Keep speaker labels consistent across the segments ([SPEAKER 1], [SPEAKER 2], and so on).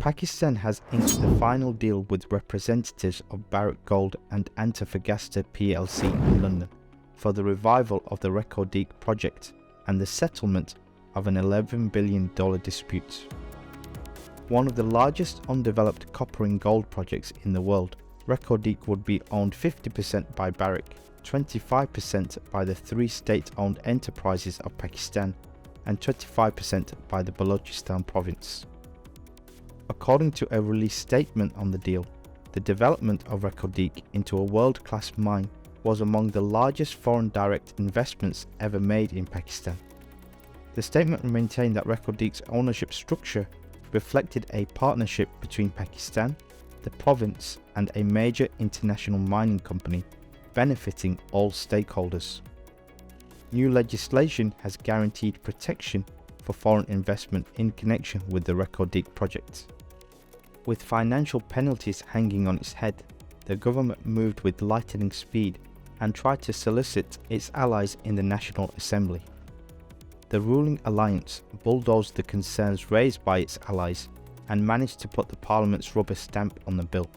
[SPEAKER 1] Pakistan has inked the final deal with representatives of Barrick Gold and Antofagasta plc in London for the revival of the Reko Diq project and the settlement of an $11 billion dispute. One of the largest undeveloped copper and gold projects in the world, Reko Diq would be owned 50% by Barrick, 25% by the three state-owned enterprises of Pakistan, and 25% by the Balochistan province. According to a released statement on the deal, the development of Reko Diq into a world-class mine was among the largest foreign direct investments ever made in Pakistan. The statement maintained that Reko Diq's ownership structure reflected a partnership between Pakistan, the province, and a major international mining company, benefiting all stakeholders. New legislation has guaranteed protection for foreign investment in connection with the Reko Diq project. With financial penalties hanging on its head, the government moved with lightning speed and tried to solicit its allies in the National Assembly. The ruling alliance bulldozed the concerns raised by its allies and managed to put the parliament's rubber stamp on the bill.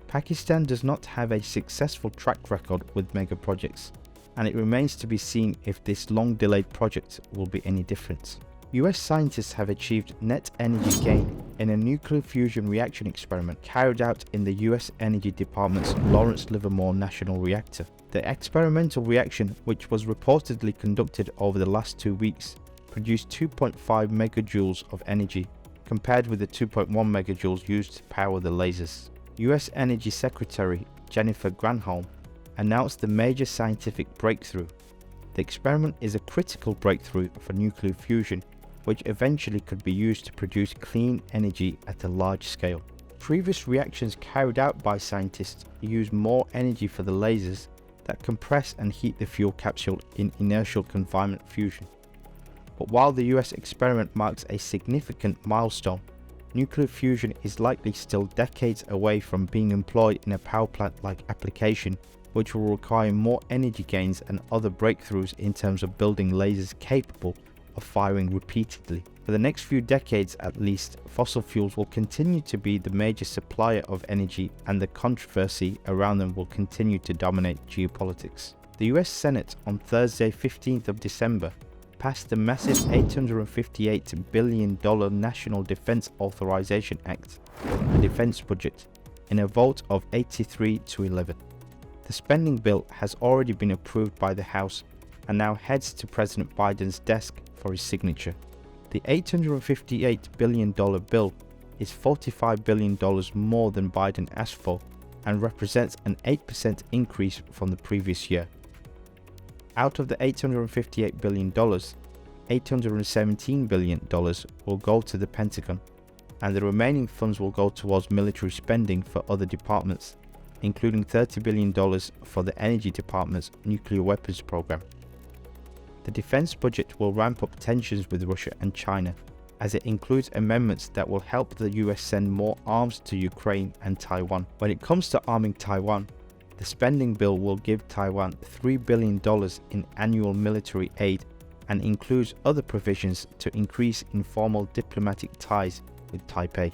[SPEAKER 1] Pakistan does not have a successful track record with mega projects, and it remains to be seen if this long-delayed project will be any different. US scientists have achieved net energy gain in a nuclear fusion reaction experiment carried out in the US Energy Department's Lawrence Livermore National Reactor. The experimental reaction, which was reportedly conducted over the last 2 weeks, produced 2.5 megajoules of energy, compared with the 2.1 megajoules used to power the lasers. US Energy Secretary Jennifer Granholm announced the major scientific breakthrough. The experiment is a critical breakthrough for nuclear fusion, which eventually could be used to produce clean energy at a large scale. Previous reactions carried out by scientists use more energy for the lasers that compress and heat the fuel capsule in inertial confinement fusion. But while the US experiment marks a significant milestone, nuclear fusion is likely still decades away from being employed in a power plant-like application, which will require more energy gains and other breakthroughs in terms of building lasers capable of firing repeatedly. For the next few decades at least, fossil fuels will continue to be the major supplier of energy, and the controversy around them will continue to dominate geopolitics. The US Senate on Thursday, 15th of December, passed the massive $858 billion National Defense Authorization Act, the defense budget, in a vote of 83 to 11. The spending bill has already been approved by the House and now heads to President Biden's desk for his signature. The $858 billion bill is $45 billion more than Biden asked for and represents an 8% increase from the previous year. Out of the $858 billion, $817 billion will go to the Pentagon, and the remaining funds will go towards military spending for other departments, including $30 billion for the Energy Department's nuclear weapons program. The defense budget will ramp up tensions with Russia and China, as it includes amendments that will help the US send more arms to Ukraine and Taiwan. When it comes to arming Taiwan, the spending bill will give Taiwan $3 billion in annual military aid and includes other provisions to increase informal diplomatic ties with Taipei.